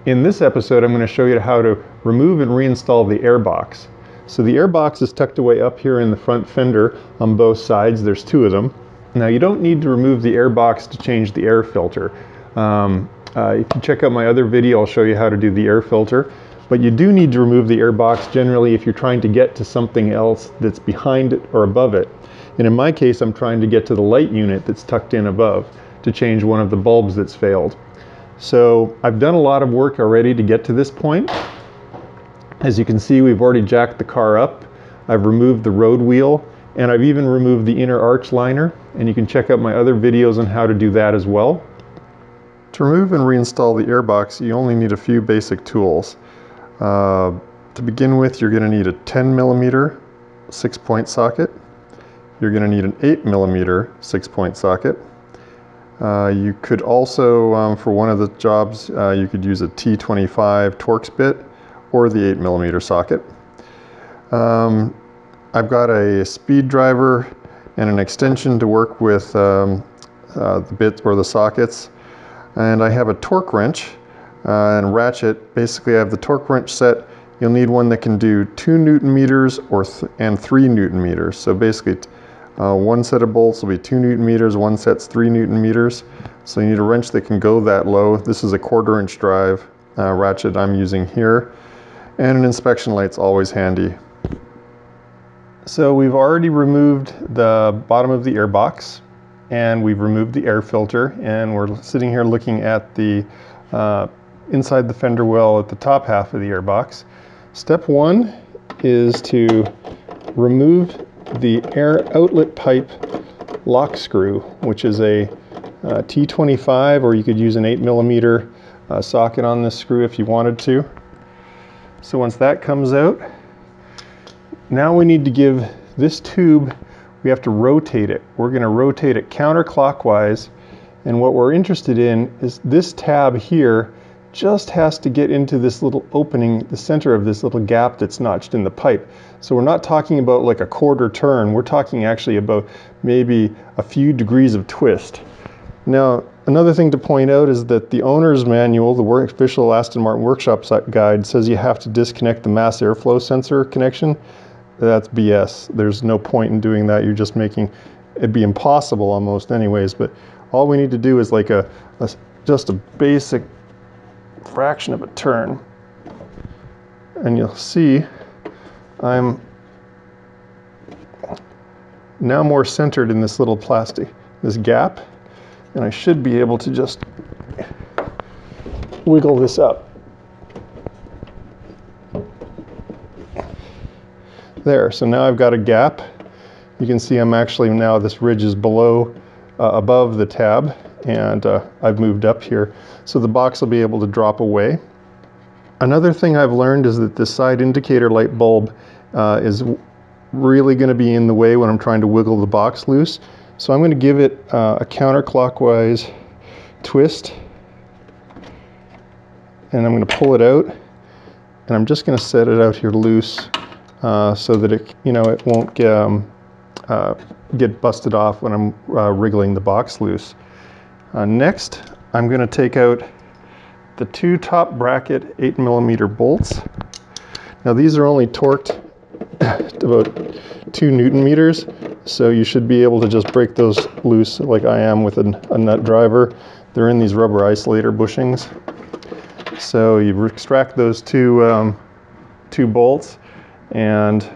In this episode, I'm going to show you how to remove and reinstall the airbox. So the airbox is tucked away up here in the front fender on both sides. There's two of them. Now you don't need to remove the airbox to change the air filter. If you check out my other video, I'll show you how to do the air filter. But you do need to remove the airbox generally if you're trying to get to something else that's behind it or above it. And in my case, I'm trying to get to the light unit that's tucked in above to change one of the bulbs that's failed. So I've done a lot of work already to get to this point. As you can see, we've already jacked the car up. I've removed the road wheel, and I've even removed the inner arch liner. And you can check out my other videos on how to do that as well. To remove and reinstall the airbox, you only need a few basic tools. To begin with, you're going to need a 10mm 6-point socket. You're going to need an 8mm 6-point socket. You could also, for one of the jobs, you could use a T25 Torx bit or the 8mm socket. I've got a speed driver and an extension to work with the bits or the sockets. And I have a torque wrench and ratchet. Basically, I have the torque wrench set. You'll need one that can do 2 Newton meters and 3 Newton meters. So basically, one set of bolts will be 2 Newton meters, one set's 3 Newton meters. So you need a wrench that can go that low. This is a 1/4 inch drive ratchet I'm using here. And an inspection light's always handy. So we've already removed the bottom of the airbox, and we've removed the air filter, and we're sitting here looking at the inside the fender well at the top half of the airbox. Step one is to remove the air outlet pipe lock screw, which is a T25, or you could use an 8mm socket on this screw if you wanted to. So once that comes out, now we need to give this tube, we have to rotate it. We're going to rotate it counterclockwise, and what we're interested in is this tab here just has to get into this little opening, the center of this little gap that's notched in the pipe. So we're not talking about like a 1/4 turn, we're talking actually about maybe a few degrees of twist. Now, another thing to point out is that the owner's manual, the official Aston Martin workshop guide, says you have to disconnect the mass airflow sensor connection. That's BS. There's no point in doing that. You're just making it be impossible almost anyways. But all we need to do is like just a basic fraction of a turn. And you'll see I'm now more centered in this little plastic, this gap. And I should be able to just wiggle this up. There, so now I've got a gap. You can see I'm actually now, this ridge is below, above the tab, and I've moved up here. So the box will be able to drop away. Another thing I've learned is that this side indicator light bulb is really going to be in the way when I'm trying to wiggle the box loose. So I'm going to give it a counterclockwise twist, and I'm going to pull it out, and I'm just going to set it out here loose so that it, it won't get busted off when I'm wriggling the box loose. Next, I'm going to take out the 2 top bracket 8mm bolts. Now these are only torqued about 2 Newton meters, so you should be able to just break those loose like I am with a nut driver. They're in these rubber isolator bushings. So you extract those two bolts, and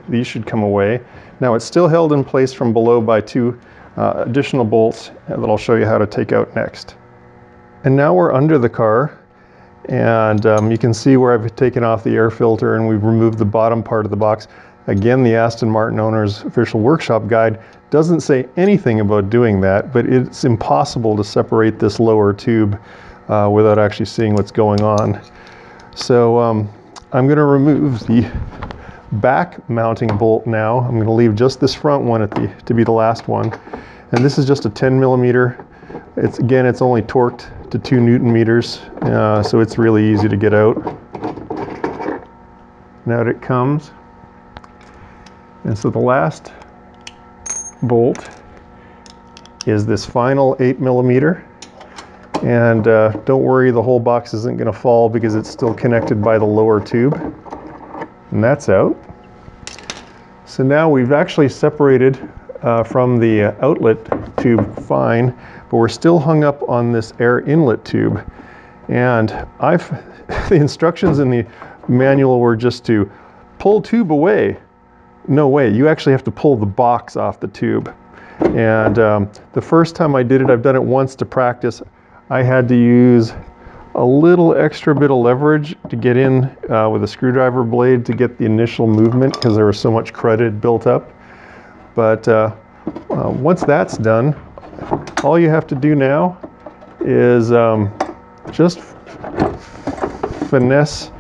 these should come away. Now it's still held in place from below by 2 additional bolts that I'll show you how to take out next. And now we're under the car, and you can see where I've taken off the air filter and we've removed the bottom part of the box. Again, the Aston Martin owner's official workshop guide doesn't say anything about doing that, but it's impossible to separate this lower tube without actually seeing what's going on. So I'm going to remove the back mounting bolt now. I'm going to leave just this front one to be the last one. And this is just a 10mm. It's only torqued to 2 Newton meters, so it's really easy to get out. And out it comes. And so the last bolt is this final 8mm, And don't worry, the whole box isn't going to fall because it's still connected by the lower tube. And that's out. So now we've actually separated from the outlet tube fine, but we're still hung up on this air inlet tube. And the instructions in the manual were just to pull tube away. No way, you actually have to pull the box off the tube. And the first time I did it, I've done it once to practice, I had to use a little extra bit of leverage to get in with a screwdriver blade to get the initial movement because there was so much crud built up. But once that's done, all you have to do now is just finesse.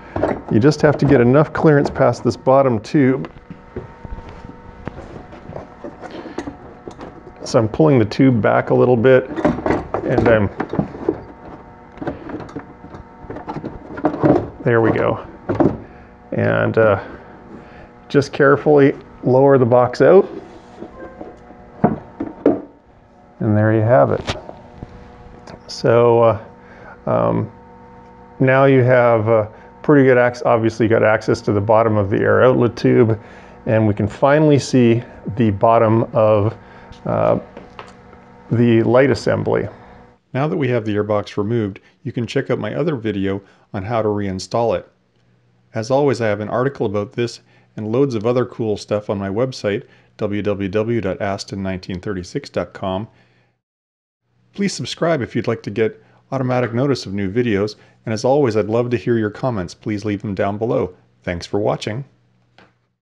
You just have to get enough clearance past this bottom tube. So I'm pulling the tube back a little bit, and there we go. And just carefully lower the box out. And there you have it. So now you have pretty good access. Obviously you got access to the bottom of the air outlet tube, and we can finally see the bottom of the light assembly. Now that we have the airbox removed, you can check out my other video on how to reinstall it. As always, I have an article about this and loads of other cool stuff on my website, www.aston1936.com. Please subscribe if you'd like to get automatic notice of new videos, and as always, I'd love to hear your comments. Please leave them down below. Thanks for watching.